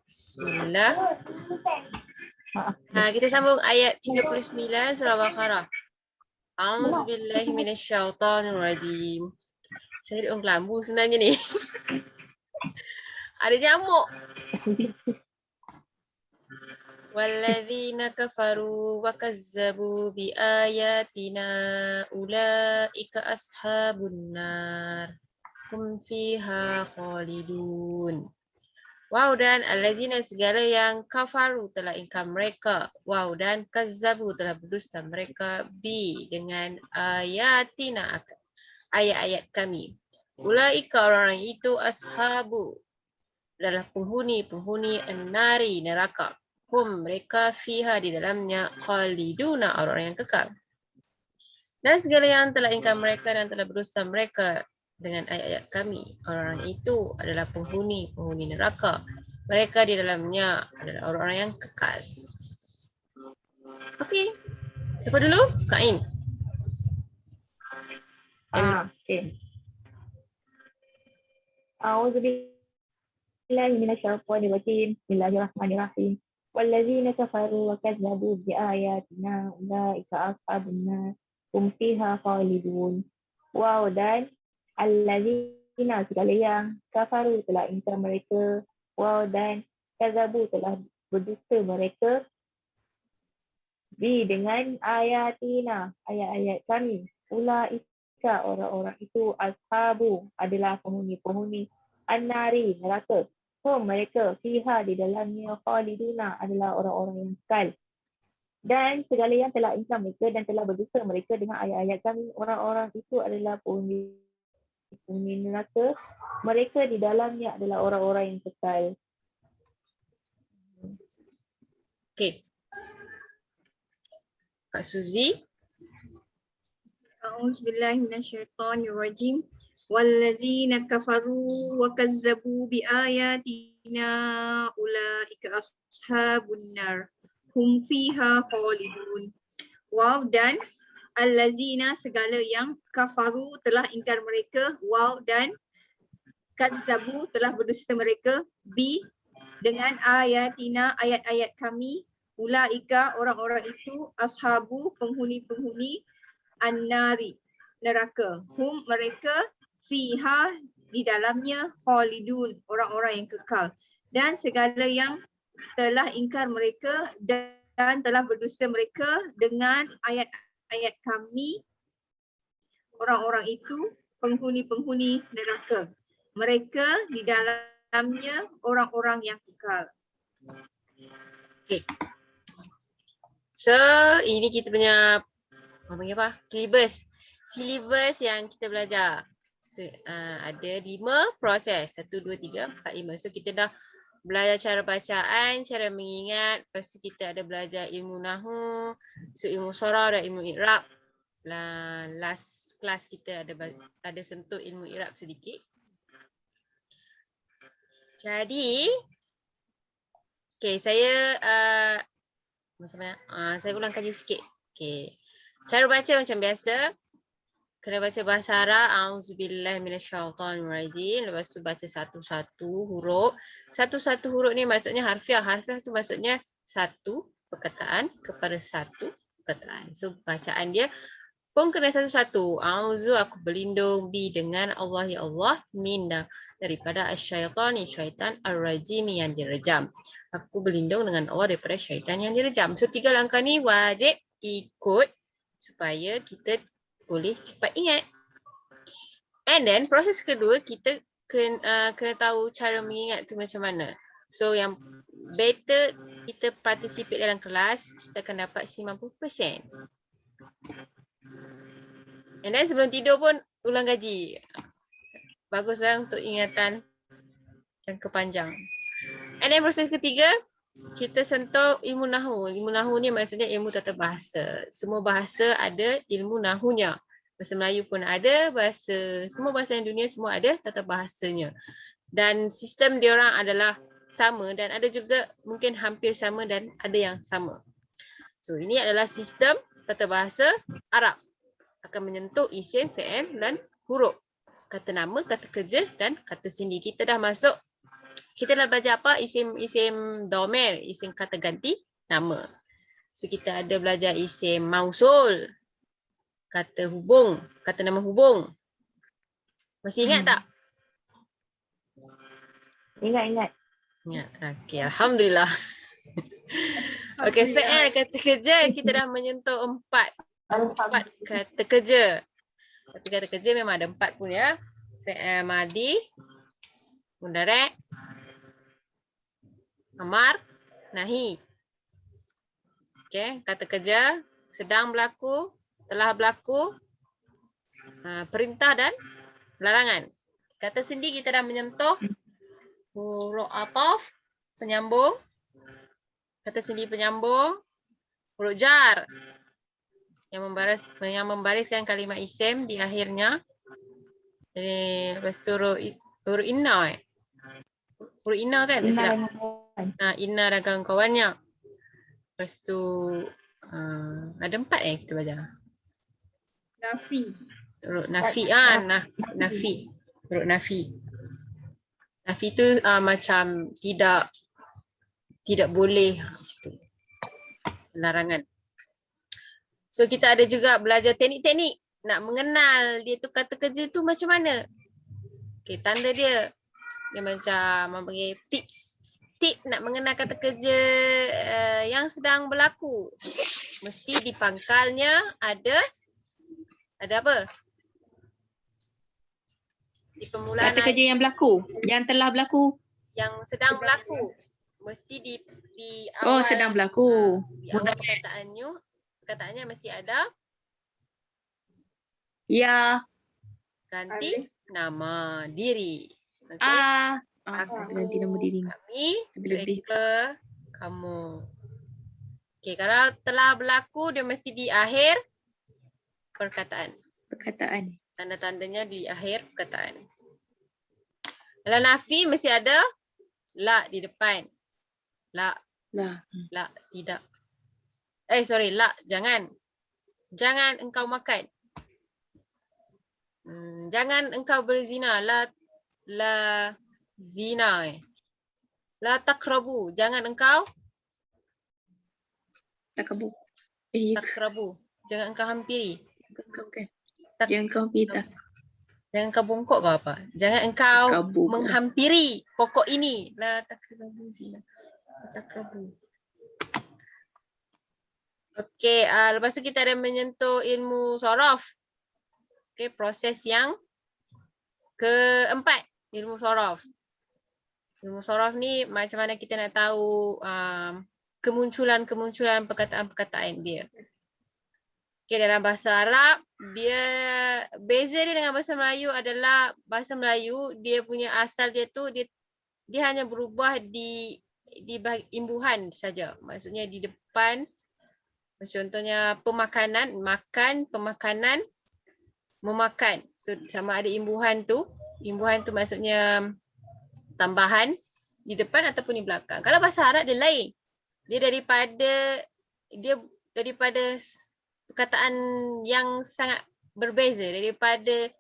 Bismillah. Kita sambung ayat 39 surah Baqarah. A'udzubillahi minasyaitonirrajim. Saya ada orang kelambu sebenarnya ni. Ada nyamuk. Wallazina kafaru wa kazzabu bi ayatina ulaika ashabun nar. Hum fiha khalidun. Wow, dan allazina segala yang kafaru telah ingkar mereka. Wow, dan kazzabu telah berdusta mereka bi dengan ayatina, ayat-ayat kami. Ulaika orang itu ashabu adalah penghuni an-nari, neraka. Hum mereka fiha di dalamnya khaliduna orang yang kekal. Dan segala yang telah ingkar mereka dan telah berdusta mereka dengan ayat-ayat kami, orang-orang itu adalah penghuni neraka. Mereka di dalamnya adalah orang-orang yang kekal. Okey. Siapa dulu? Kak Ain. Okay. A'udzubillahi minasyaitonirrajim. Bismillahirrahmanirrahim. Wallazina kafaru wa kazzabu bi ayatina ulaika ashabun nar hum fiha khalidun. Wow, dan allazina segala yang kafaru telah ingkar mereka. Wow, dan kazzabu telah berdusta mereka bi dengan ayatina, ayat-ayat kami. Ulaika orang-orang itu ashabu adalah penghuni an-nari, neraka. Mereka fiha di dalamnya khaliduna adalah orang-orang yang kekal. Dan segala yang telah ingkar mereka dan telah berdusta mereka dengan ayat-ayat kami, orang-orang itu adalah penghuni neraka. Mereka di dalamnya adalah orang-orang yang kekal. Okey. Kak Suzy. A'udzubillahi minasyaitonirrajim. Wallazina kafaru wa kazzabu bi ayatina ulaika ashabun nar hum fiha khalidun. Wow, dan allazina segala yang kafaru telah ingkar mereka, wow, dan kazzabu telah berdusta mereka bi dengan ayatina, ayat-ayat kami, ulaika orang-orang itu ashabu penghuni an-nari, neraka. Hum mereka fiha di dalamnya khalidun, orang-orang yang kekal. Dan segala yang telah ingkar mereka dan telah berdusta mereka dengan ayat-ayat kami, orang-orang itu penghuni neraka. Mereka di dalamnya orang-orang yang kekal. Okay. So, ini kita punya apa? Syllabus yang kita belajar. So, ada 5 proses. 1, 2, 3, 4, 5. So, kita dah belajar cara bacaan, cara mengingat. Lepas tu kita ada belajar ilmu nahu, so ilmu sorah dan ilmu i'rab. Last class kita ada sentuh ilmu i'rab sedikit. Jadi, okay, saya macam mana? Saya ulang kaji sikit. Okay. Cara baca macam biasa. Kena baca bahasa Arab. A'udzubillahi minasyaitonirrajim. Lepas tu baca satu-satu huruf. Satu-satu huruf ni maksudnya harfiah. Harfiah tu maksudnya satu perkataan kepada satu perkataan. So bacaan dia pun kena satu-satu. A'udzu, aku berlindung, bi dengan Allah, ya Allah, minda daripada asyaitani, syaitan, ar-rajim yang direjam. Aku berlindung dengan Allah daripada syaitan yang direjam. So 3 langkah ni wajib ikut supaya kita boleh cepat ingat. And then proses kedua kita kena tahu cara mengingat tu macam mana. So yang better kita participate dalam kelas, kita akan dapat 90%. And then sebelum tidur pun ulang kaji. Baguslah untuk ingatan jangka panjang. And then proses ketiga, kita sentuh ilmu nahu. Ilmu nahu ni maksudnya ilmu tata bahasa. Semua bahasa ada ilmu nahunya. Bahasa Melayu pun ada, semua bahasa yang dunia semua ada tata bahasanya. Dan sistem diorang adalah sama dan ada juga mungkin hampir sama dan ada yang sama. So ini adalah sistem tata bahasa Arab. Akan menyentuh isim, fi'il dan huruf. Kata nama, kata kerja dan kata sindi. Kita dah masuk kita dah belajar apa? Isim domer, isim kata ganti nama. So kita ada belajar isim mausul, kata hubung, kata nama hubung. Masih ingat tak? Ingat. Ingat. Okey, alhamdulillah. Okey, fi'il kata kerja kita dah menyentuh 4 kata kerja. Tapi kata kerja memang ada 4 pun ya. Fi'il madi, mudhari', amar, nahi. Okey, kata kerja sedang berlaku, telah berlaku, perintah dan larangan. Kata sendi kita dah menyentuh huruf ataf, penyambung. Kata sendi penyambung, huruf jar yang membariskan kalimat isim di akhirnya. Lepas tu huruf inna huruf inna kan? Tak silap. Inna dan kawan-kawannya. Lepas tu ada 4 kita belajar. Nafi. Huruf nafi nafi. Huruf nafi. Nafi tu macam tidak boleh, larangan. So kita ada juga belajar teknik-teknik nak mengenal dia tu kata kerja tu macam mana. Okey, tanda dia macam memberi tips. Tip nak mengenal kata kerja yang sedang berlaku. Mesti di pangkalnya ada apa? Di permulaan Kata kerja yang berlaku, yang telah berlaku. Yang sedang berlaku. Mesti di awal. Oh, sedang berlaku. Di awal perkataannya mesti ada Ya. ganti nama diri. Okay? Aku, ganti nama diri. kami, Lebih-lebih. mereka, kamu. Okay, kalau telah berlaku dia mesti di akhir perkataan. Tanda-tandanya di akhir perkataan. Kalau nafi mesti ada la di depan. La, tidak. La, jangan. Jangan engkau makan. Jangan engkau berzina. La zina. La takrabu. Jangan engkau takrabu. Jangan engkau hampiri. Jangan kau pita. Jangan engkau bongkok ke apa? Jangan engkau menghampiri pokok ini. La takrabu zina. La takrabu. Okey, lepas tu kita ada menyentuh ilmu sorof. Okey, proses yang keempat, ilmu sorof. Ilmu sorof ni macam mana kita nak tahu kemunculan perkataan-perkataan dia. Okey, dalam bahasa Arab, beza dia dengan bahasa Melayu adalah bahasa Melayu dia punya asal dia tu dia hanya berubah di imbuhan saja. Maksudnya di depan. Contohnya pemakanan, makan, pemakanan, memakan. So sama ada imbuhan tu maksudnya tambahan di depan ataupun di belakang. Kalau bahasa Arab dia lain. Dia daripada perkataan yang sangat berbeza. Daripada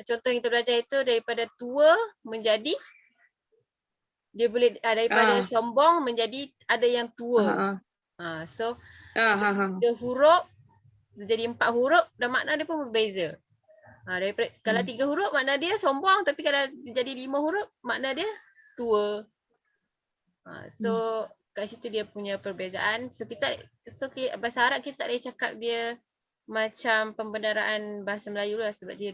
contoh yang kita belajar itu daripada tua menjadi dia boleh daripada sombong menjadi ada yang tua. So 3 huruf jadi 4 huruf dan makna dia pun berbeza. Kalau 3 huruf makna dia sombong, tapi kalau jadi 5 huruf makna dia tua. So kat situ dia punya perbezaan. So bahasa Arab kita tak boleh cakap dia macam pembendaraan bahasa Melayu lah sebab dia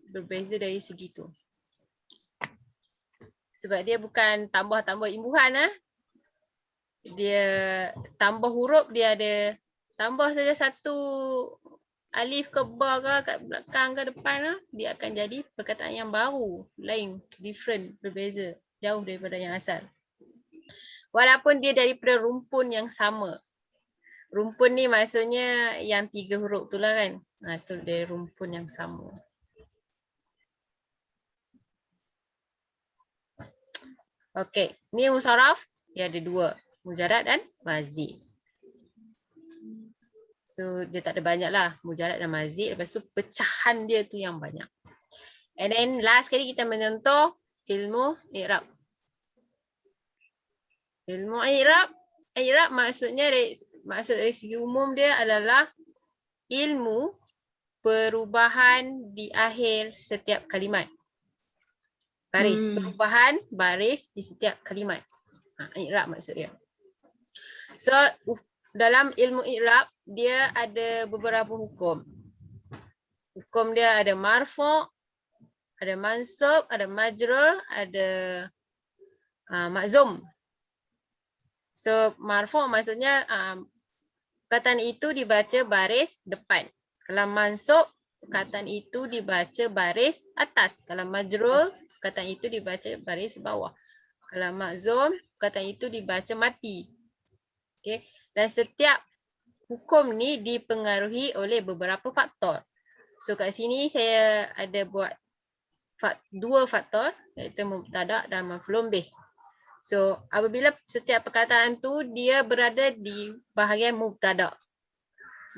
berbeza dari segi tu. Sebab dia bukan tambah-tambah imbuhan Dia tambah huruf, dia ada tambah saja satu alif ke ba ke kat belakang ke depan dia akan jadi perkataan yang baru, lain, different, berbeza, jauh daripada yang asal. Walaupun dia daripada rumpun yang sama. Rumpun ni maksudnya yang 3 huruf tu lah kan. Tu dari rumpun yang sama. Okey, ni musarraf dia ada 2, mujarrad dan mazid. So dia tak ada banyak lah, mujarrad dan mazid. Lepas tu pecahan dia tu yang banyak. And then last kali kita menyentuh ilmu i'rab. Ilmu i'rab maksudnya maksud dari segi umum dia adalah ilmu perubahan di akhir setiap kalimat. Baris, perubahan baris di setiap kalimat. I'rab maksud dia. So, dalam ilmu i'rab dia ada beberapa hukum. Hukum dia ada marfu', ada mansub, ada majrur, ada makzum. So, marfu' maksudnya perkataan itu dibaca baris depan. Kalau mansub, perkataan itu dibaca baris atas. Kalau majrur, perkataan itu dibaca baris bawah. Kalau makzum, perkataan itu dibaca mati. Okay. Dan setiap hukum ni dipengaruhi oleh beberapa faktor. So kat sini saya ada buat dua faktor, iaitu mubtada' dan maf'ulun bih. So apabila setiap perkataan tu dia berada di bahagian mubtada',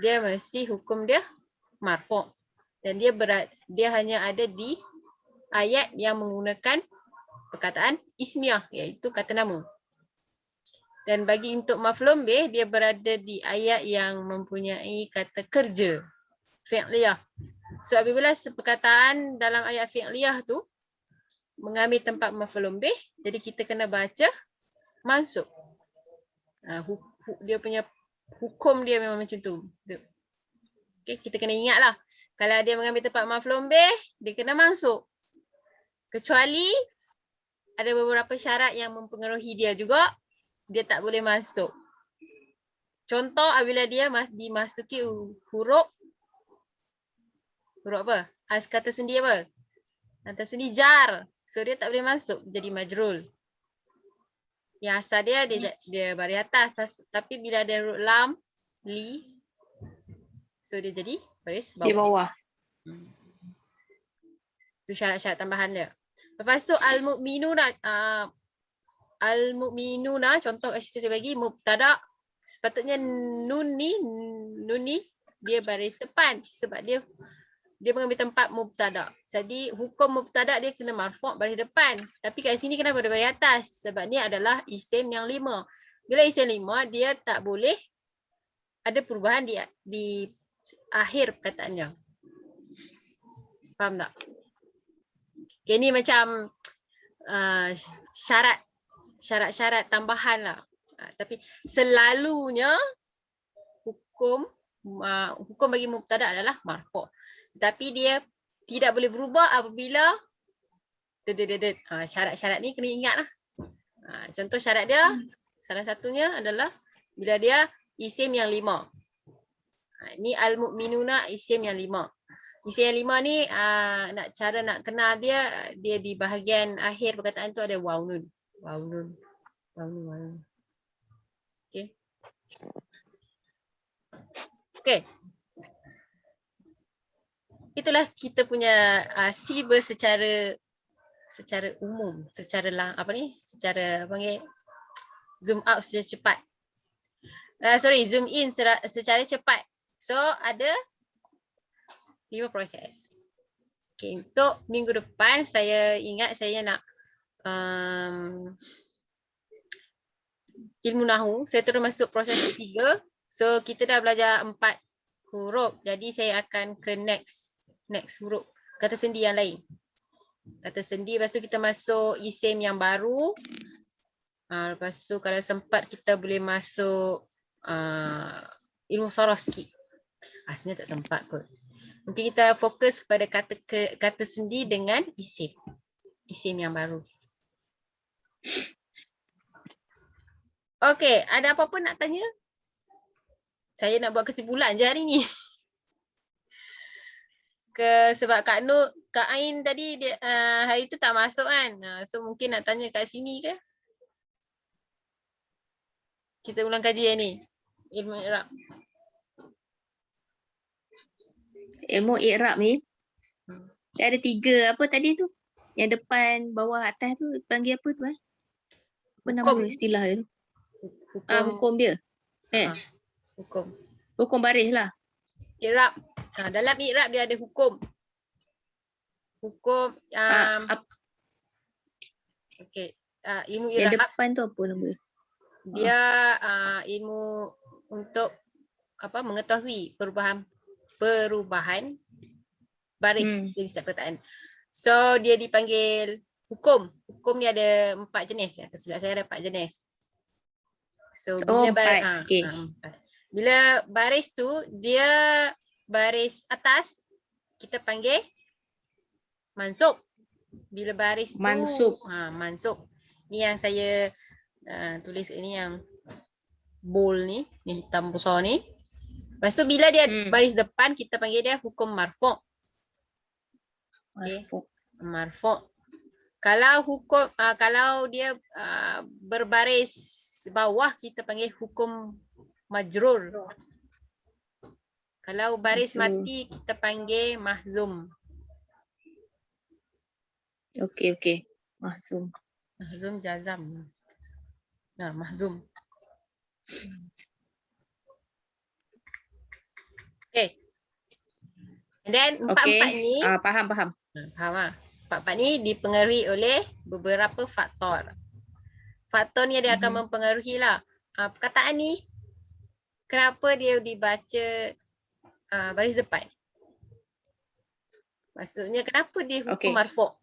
dia mesti hukum dia marfu'. Dan dia hanya ada di ayat yang menggunakan perkataan ismiyah, iaitu kata nama. Dan bagi untuk maf'ulun bih, dia berada di ayat yang mempunyai kata kerja, fi'liyah. So apabila perkataan dalam ayat fi'liyah tu mengambil tempat maf'ulun bih, jadi kita kena baca mansub. Dia punya hukum dia memang macam tu. Okay, kita kena ingatlah, kalau dia mengambil tempat maf'ulun bih, dia kena mansub. Kecuali ada beberapa syarat yang mempengaruhi dia juga, dia tak boleh masuk. Contoh apabila dia dimasuki huruf apa? Kata sendi apa? Kata sendi jar. So dia tak boleh masuk jadi majrul. Yang asal dia baris atas, tapi bila ada huruf lam, li, so dia jadi baris bawah. Di bawah. Itu syarat-syarat tambahan dia. Lepas tu Al-mu'minuna, contoh saya bagi mubtada', sepatutnya nun ni dia baris depan sebab dia mengambil tempat mubtada'. Jadi hukum mubtada' dia kena marfu' baris depan. Tapi kat sini kenapa dia baris atas? Sebab ni adalah isim yang 5. Bila isim 5 dia tak boleh ada perubahan di akhir perkataannya. Faham tak? Okay, ni macam syarat-syarat tambahan lah. Tapi selalunya hukum bagi mubtada' adalah marfu'. Tapi dia tidak boleh berubah apabila syarat-syarat ni kena ingat lah. Contoh syarat dia, salah satunya adalah bila dia isim yang 5. Ni al-mu'minuna isim yang 5. Isim yang 5 ni cara nak kenal dia di bahagian akhir perkataan tu ada waw nun. Okay. Okay. Itulah kita punya silibus secara umum, secara zoom out secara cepat. Zoom in secara cepat. So ada 5 proses. Okay, untuk minggu depan saya nak ilmu nahu. Saya terus masuk proses ketiga. So kita dah belajar 4 huruf. Jadi saya akan ke next huruf. Kata sendi yang lain. Kata sendi, lepas tu kita masuk isim yang baru. Lepas tu kalau sempat kita boleh masuk ilmu sorof sikit. Sebenarnya tak sempat kot. Mungkin kita fokus kepada kata sendi dengan isim yang baru. Okey, ada apa-apa nak tanya? Saya nak buat kesimpulan je hari ni. Sebab Kak Ain tadi hari tu tak masuk kan. So mungkin nak tanya kat sini ke? Kita ulang kaji ni. Ilmu i'rab. Ilmu i'rab ni dia ada 3 apa tadi tu? Yang depan, bawah, atas tu panggil apa tu Apa nama istilah dia tu? Hukum dia. Hukum baris lah. I'rab. Dalam i'rab dia ada hukum. Okey. Ilmu i'rab. Yang depan tu apa nama dia? dia ilmu untuk mengetahui perubahan baris jadi setiap perkataan. So dia dipanggil hukum. Hukum ni ada 4 jenis ya. Tersilap saya ada 4 jenis. So bila 4. Okay. bila baris tu dia baris atas kita panggil mansub. Bila baris tu mansub. Ni yang saya tulis ini yang bold ni hitam besar ni. Lepas tu bila dia baris depan kita panggil dia hukum marfu'. Okay. Marfu'. Kalau hukum kalau dia berbaris bawah kita panggil hukum majrur. Kalau baris mati kita panggil mahzum. Okey. Mahzum jazam. Nah, mahzum. Okay. And then empat-empat ni faham. Faham lah. Empat-empat ni dipengaruhi oleh beberapa faktor. Faktor ni dia akan mempengaruhi lah. Perkataan ni kenapa dia dibaca baris depan. Maksudnya kenapa dia hukum marfu'.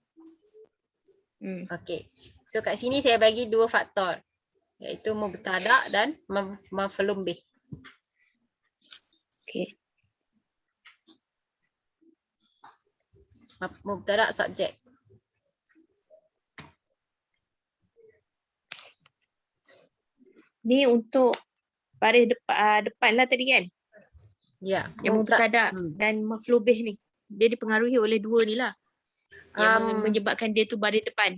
Okey. So kat sini saya bagi 2 faktor. Iaitu mubtada' dan maf'ulun bih. Okey. Mubtada' subjek. Ni untuk baris depan lah tadi kan? Ya. Yang mubtada' dan maf'ul bih ni. Dia dipengaruhi oleh 2 ni lah. Yang menyebabkan dia tu baris depan.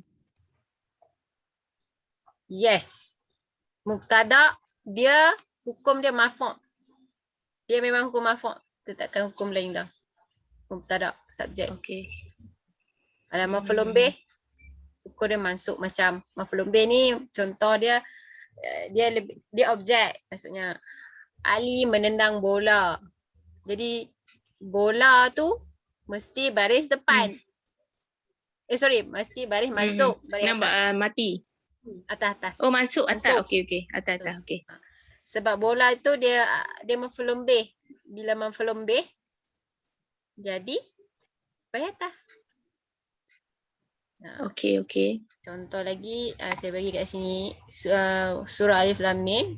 Yes. Mubtada' dia hukum dia marfu'. Dia memang hukum marfu'. Takkan hukum lain dah. Mubtada' subjek. Okey. Ada maf'ulun bih. Hukum dia mansub macam maf'ulun bih ni contoh dia objek. Maksudnya Ali menendang bola. Jadi bola tu mesti baris depan. Mesti baris mansub. Baris atas. Mati. Atas. Oh, mansub atas. Okey. Atas. Okey. Sebab bola itu dia maf'ulun bih. Bila maf'ulun bih jadi baris atas. Okey. Contoh lagi saya bagi kat sini surah Alif Lam Mim.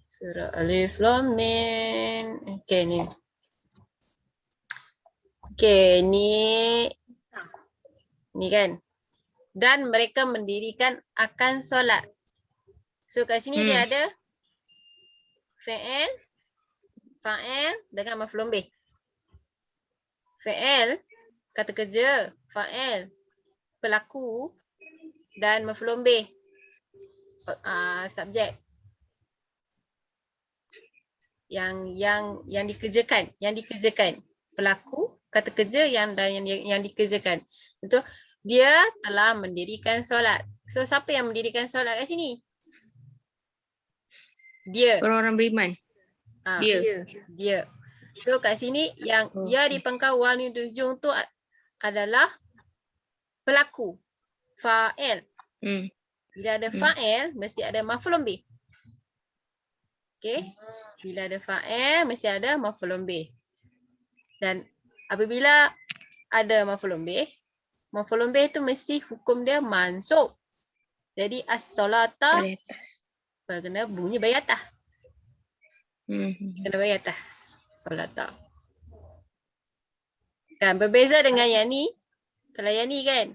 Surah Alif Lam Mim. Okey ni. Ni kan. Dan mereka mendirikan akan solat. So kat sini dia ada fa'il dengan maf'ulun bih. Fa'il kata kerja, fa'il pelaku dan maf'ulun bih subjek. Yang dikerjakan. Pelaku kata kerja yang dikerjakan. Betul? Dia telah mendirikan solat. So siapa yang mendirikan solat kat sini? Dia. Orang-orang beriman. Dia. So kat sini yang ya di pangkal wal ni hujung tu adalah pelaku. Fa'il. Bila ada fa'il mesti ada maf'ulun bih. Okey. Bila ada fa'il mesti ada maf'ulun bih. Dan apabila ada maf'ulun bih tu mesti hukum dia mansub. Jadi as-salata kena bunyi baris atas. Kena baris atas. Salata. Kan berbeza dengan yang ni. Kalau yang ni kan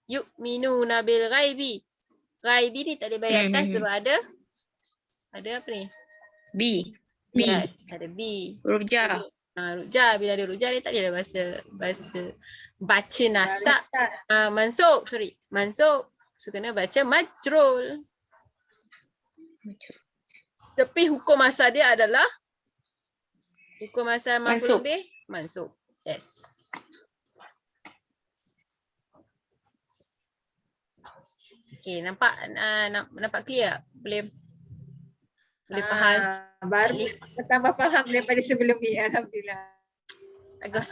yu'minuna bil ghaibi. Ghaibi ni tak ada baris atas sebab ada apa ni? B. Yes, ada B. Huruf jar. Rujah. Bila ada rujah dia tak ada bahasa baca nasab. Mansub. So kena baca majrul. Tapi hukum asal dia adalah hukum asal maf'ulun bih mansub. Yes. Okey, nampak clear? Boleh faham. Baru tambah faham daripada sebelum ni. Alhamdulillah. Bagus.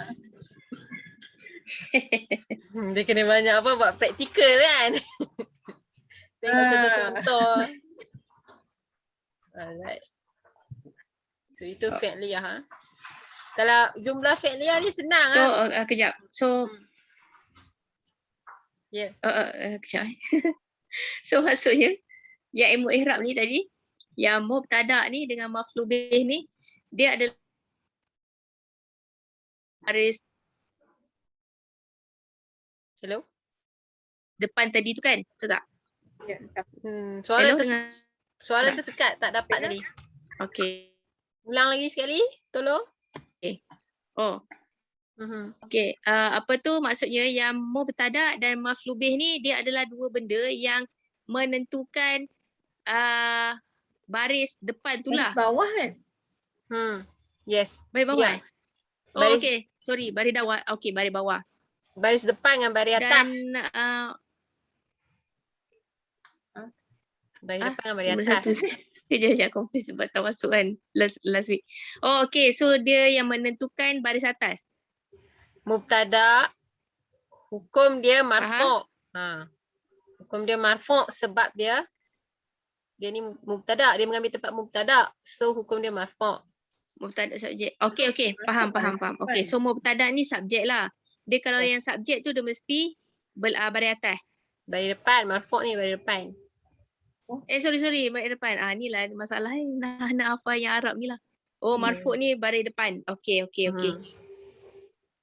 Dia kena banyak buat praktikal kan. Tengok contoh-contoh. Alright. So itu fi'liyah. Ha? Kalau jumlah fi'liyah ni senang. So ha? kejap. So Ya. kejap. So maksudnya yang ilmu i'rab ni tadi, yang mubtada ni dengan maf'ul bih ni, dia adalah baris Hello? depan tadi tu kan? Betul tak? Ya, tak. Suara Hello, tu dengar? suara tak? tersekat, tak dapat tadi. Okay. Ulang lagi sekali, tolong. Oh, okay. Apa tu maksudnya yang mubtada dan maf'ul bih ni dia adalah dua benda yang menentukan baris depan tu Baris lah. bawah kan? Yes. Baris bawah Ya. eh? Oh, Baris, okay. Sorry, baris bawah. Okay, baris bawah. baris depan dengan baris atas. Dan Baris depan dengan baris nombor atas. satu. Kejap confuse sebab tak masuk kan last week. Oh, okay. So dia yang menentukan baris atas. Mubtada, hukum dia marfu'. Hukum dia marfu' sebab dia ni mubtada, dia mengambil tempat mubtada. So hukum dia marfu'. Mubtada subjek. Okay. Faham. Okay, so mubtada ni subjek lah. Dia kalau Yes. yang subjek tu dia mesti baris atas. Baris depan, marfu' ni baris depan. Sorry, baris depan. Ni lah masalah nak hafal yang Arab ni lah. Oh, marfu' ni baris depan. Okay.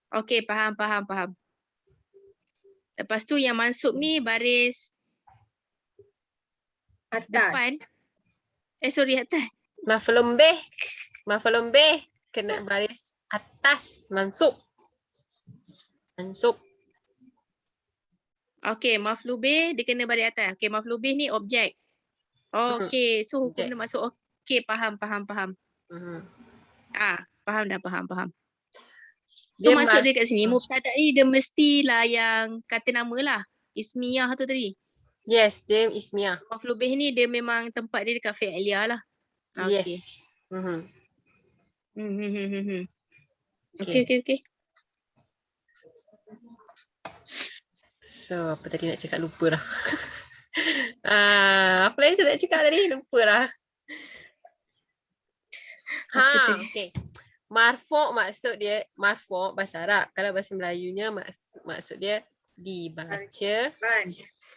Okay, faham. Lepas tu yang mansub ni baris Atas. depan. Sorry, atas. Maf'ulun bih kena baris atas, mansub. Okay, maf'ul bih dia kena baris atas. Okay, maf'ul bih ni objek. Oh, okay. So hukum Objek. dia masuk. Okay, faham. Faham dah. So Dia maksud dia kat sini, mubtada ni dia mestilah yang kata nama lah. Ismiyah tu tadi. Yes, dia ismiyah. Maf'ul bih ni dia memang tempat dia dekat fi'liyah lah. Okay. Yes. Okay. So, apa tadi nak cakap, lupa dah. Apa lagi tu nak cakap tadi? Lupa dah. Okay. Marfu' maksud dia, marfu' bahasa Arab. Kalau bahasa Melayunya maksud dia dibaca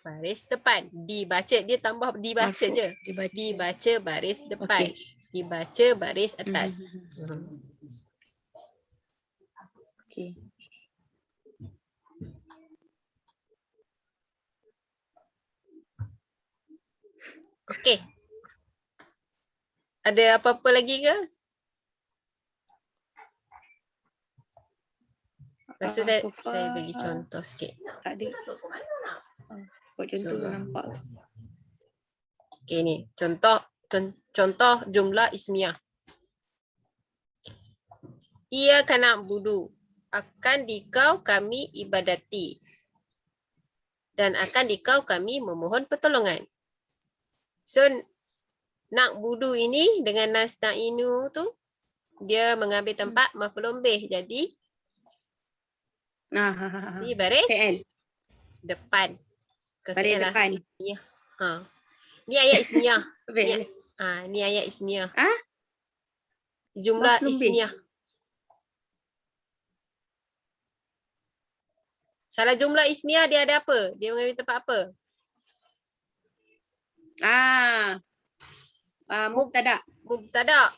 baris depan. Dibaca, dia tambah dibaca Marfu', je. dibaca. Dibaca baris depan. Okay. Dibaca baris atas. Okay. Okay. Ada apa-apa lagi ke? Lepas tu saya bagi contoh sikit. Tak ada. Buat contoh So, nampak. Okay ni. Contoh jumlah ismiyah. Ia kana budu. Akan dikau kami ibadati. Dan akan dikau kami memohon pertolongan. So, nak budu ini dengan nasta'inu tu, dia mengambil tempat maf'ulun bih. Jadi, ni baris PL. depan. Baris Lah. depan. Ni ayat ismiyah. PL. Ni ayat ismiyah. Ah? Jumlah Maf'ulun bih. ismiyah. Salah jumlah ismiyah dia ada apa? Dia mengambil tempat apa? Mubtada. Mubtada.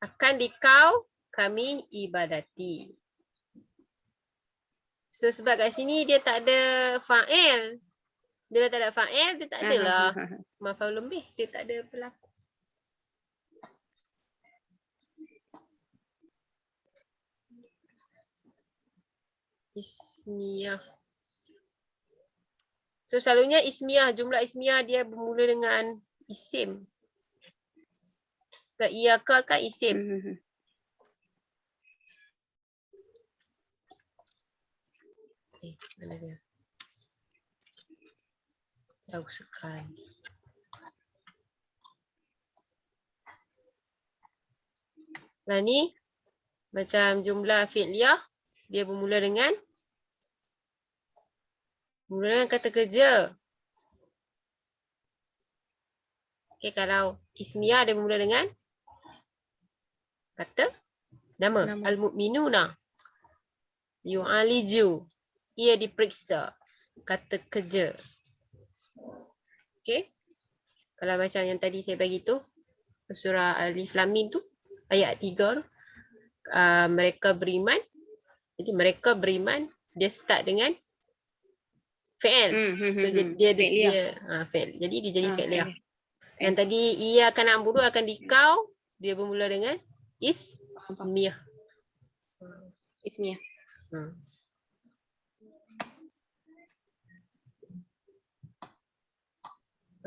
Akan dikau kami ibadati. So sebab kat sini dia tak ada fa'il. Dia tak ada fa'il, dia tak adalah maf'ulun bih. Dia tak ada pelaku. Ismiyah. So selalunya ismiyah, jumlah ismiyah dia bermula dengan isim. Ke iyaka kan isim. Mana dia? Jauh sekali. Nah ni macam jumlah fi'liyah dia bermula dengan Bermula dengan kata kerja. Okay, kalau ismiyah dia bermula dengan kata nama. Nama. Al-mu'minuna. Yu'aliju. Ia diperiksa. Kata kerja. Okay. Kalau macam yang tadi saya bagi tu, surah Alif Lam Mim tu, ayat 3 tu, mereka beriman. Jadi mereka beriman, dia start dengan fi'il. So dia fi'il. Jadi dia jadi fi'liyah. Yang tadi ia akan na'budu akan di kau, dia bermula dengan ismiyah. Ismiyah.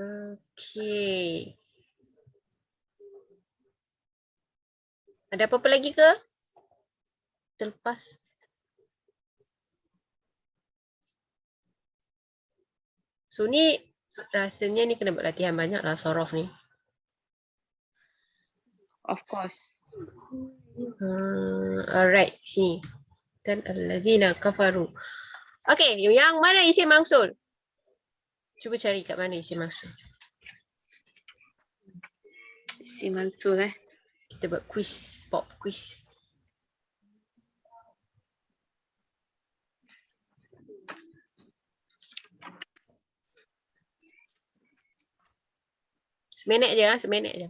Okey. Ada apa-apa lagi ke? Terlepas. So ni rasanya ni kena buat latihan banyak lah sorof ni. Of course. Alright, sini. Dan allazina kafaru. Okay, yang mana isim mausul? Cuba cari kat mana isim mausul. Isim mausul Kita buat quiz, pop quiz. Seminit je, seminit je.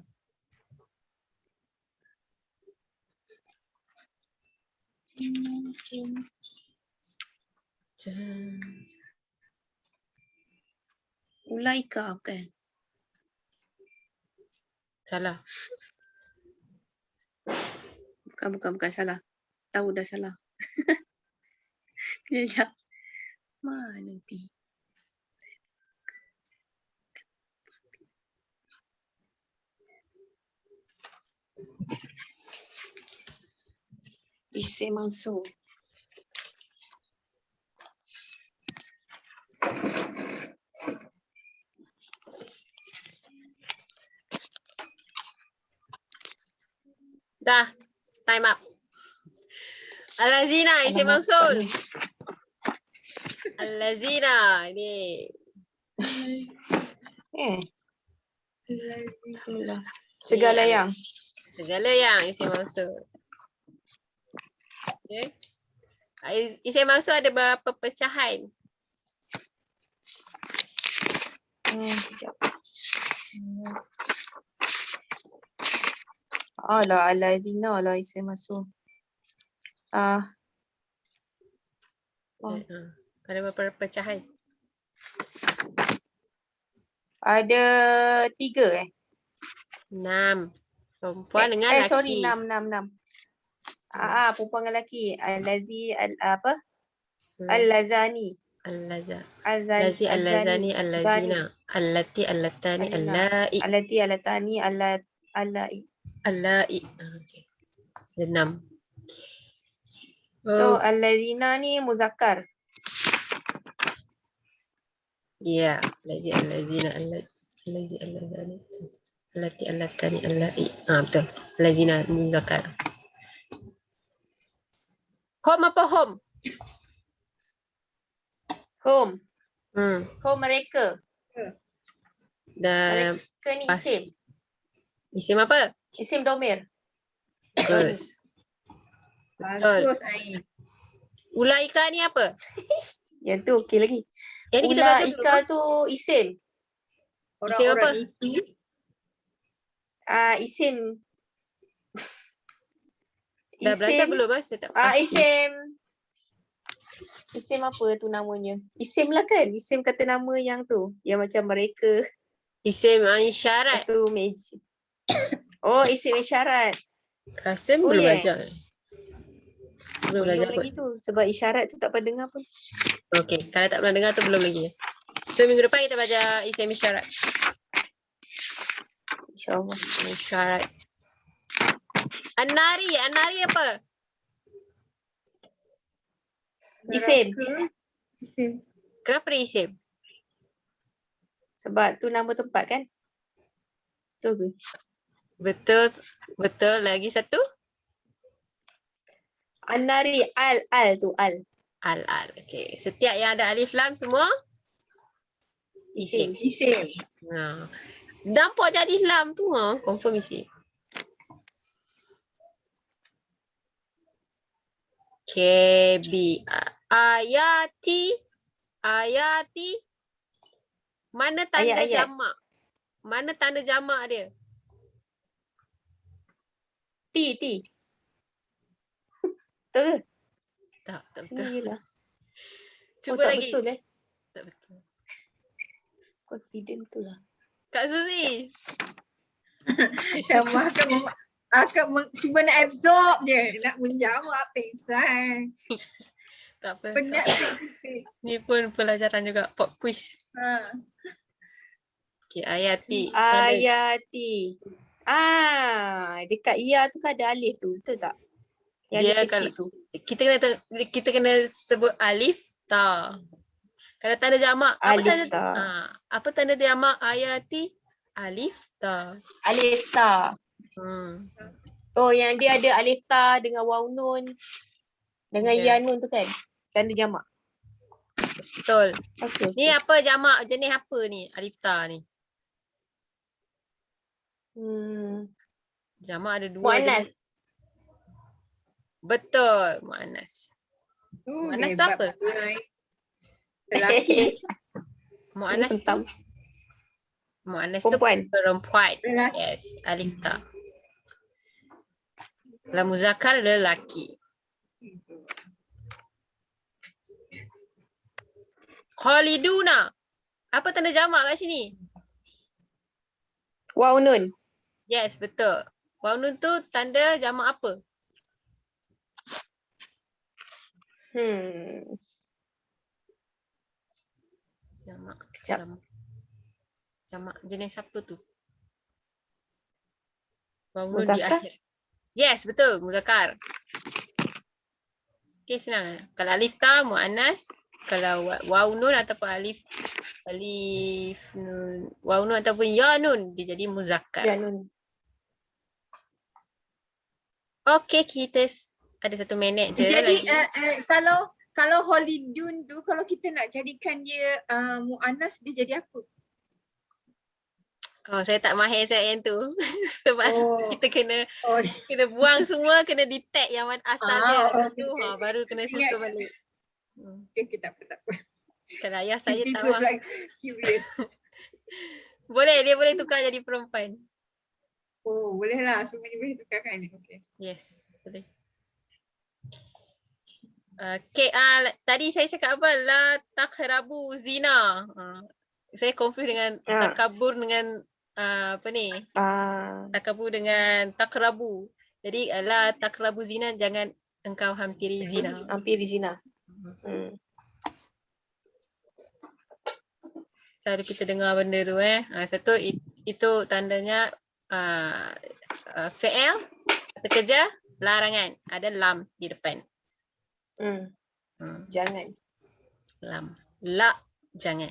Ulaika kan? Salah. Bukan salah. Tahu dah salah. Kejap. Mana pi? Isim mausul. Dah, time up. Allazina isim Alamak, mausul. ni. Allazina ni. Alhamdulillah. Segala Ni, yang. Segala yang isim mausul. Okay. Isim mausul ada berapa pecahan? Sekejap. Alah, alazina lah isim mausul. Ada berapa pecahan? Ada 3 6. Perempuan dengan lelaki. Sorry, 6. Perempuan dengan lelaki. Allazi, apa? Allazani. Lazi, allazani, allazina. Allati, allatani, allai. Allati, allatani, allai. Allai. Okay. Ada 6. So, allazina ni muzakkar. Ya, lazi, allazina, allazi, allazani. Allati, allatani, allai. Betul. Allazina muzakkar. Home apa home? Home. Hmm. Home mereka. Dan Mereka ni isim. isim apa? Isim domir. Bagus. Betul. Bagus Ain. Ulaika ni apa? Yang tu okey lagi. Yang ni kita belajar belum? Ulaika tu isim. Isim apa? Orang-orang itu. Isim. Dah belajar belum? Saya tak pasti. Isim apa tu namanya? Isim lah kan? Isim kata nama yang tu. Yang macam mereka. Isim Lepas isyarat. tu meja. Oh, isim isyarat. Rasa Oh, belum yeah. belajar. Sebelum Belum belajar kot. lagi tu. Sebab isyarat tu tak pernah dengar pun. Okey, kalau tak pernah dengar tu belum lagi. So minggu depan kita belajar isim isyarat. InsyaAllah. Isyarat. An-nari apa? Isim. Isim. Kenapa dia isim? Sebab tu nama tempat kan? Betul ke? Betul. Betul. Lagi satu? An-nari, al tu al. Al. Okey. Setiap yang ada alif lam semua isim. Isim. Ha. Nampak jadi lam tu confirm isim. Okay, B. Ayati. Mana tanda Ayat-ayat. jamak? Mana tanda jamak dia? T. Betul ke? Tak betul. Sini je lah. Cuba tak lagi. betul Tak betul. Confident tu lah. Kak Suzy. Kamu akan cuba nak absorb je. Nak menjawab pingsan. Tak apa. Penat. Ni pun pelajaran juga. Pop quiz. Ha. Okay, Ayati. Ayati. Dekat ya tu kan ada alif tu. Betul tak? Yang Dia dia kecil kalau tu. kita kena sebut alif ta. Kalau tanda jamak, Alif ta. apa tanda jamak Ayati? Alif ta. Alif ta. Oh, yang dia ada alif ta dengan waw nun. Dengan Ya. ya nun tu kan? Tanda jamak. Betul. Okay. Ni apa jamak jenis apa ni? Alif ta ni. Jamak ada dua Muannas. jenis. Betul, muannas. Muannas tu apa? Lelaki. Muannas tu Perempuan. perempuan. Lelaki. Yes, alif ta. Kalau muzakkar lelaki. Khaliduna. Apa tanda jamak kat sini? Waw nun. Yes, betul. Waw nun tu tanda jamak apa? Jamak. Kejap. Jamak jenis apa tu? Waw nun di Muzakkar? akhir. Yes, betul. Muzakkar. Okay, senang. Kalau alif ta, muannas. Kalau waw nun ataupun alif nun, waw nun ataupun ya nun, dia jadi muzakkar. Ya nun. Okay, kita ada 1 minit je Jadi lagi. kalau Holidun tu kalau kita nak jadikan dia muannas dia jadi apa? Oh, saya tak mahir saya yang tu. Sebab kita kena buang semua, kena detect yang asal dia. Tu baru kena susun balik. Okay, tak apa. Kalau ayah saya It tak was faham. like curious. Dia boleh tukar jadi perempuan. Oh, boleh lah. Semuanya boleh tukarkan. Okay. Yes, boleh. Okay, tadi saya cakap apa? La takhrabu zina. Saya confuse dengan takabur dengan apa ni? Takabur dengan takrabu. Jadi la takrabu zina, jangan engkau hampiri zina. Hampiri zina. Selalu kita dengar benda tu satu itu tandanya fi'il bekerja, larangan, ada lam di depan. Jangan. Lam. La, jangan.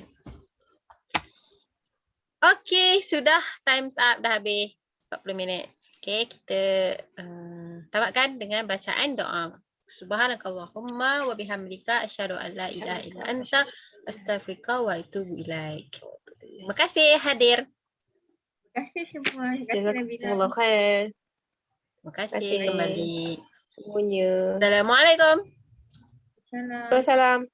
Okay, sudah time's up, dah habis 40 minit. Okay, kita tamatkan dengan bacaan doa. Subhanakallahumma wa bihamdika asyhadu an la ilaha illa anta astaghfiruka wa atubu ilaik. Terima kasih hadir. Terima kasih semua. Terima kasih Nabila. Jazakumullah khair. Terima kasih kembali semuanya. Assalamualaikum. Salam. Waalaikumsalam.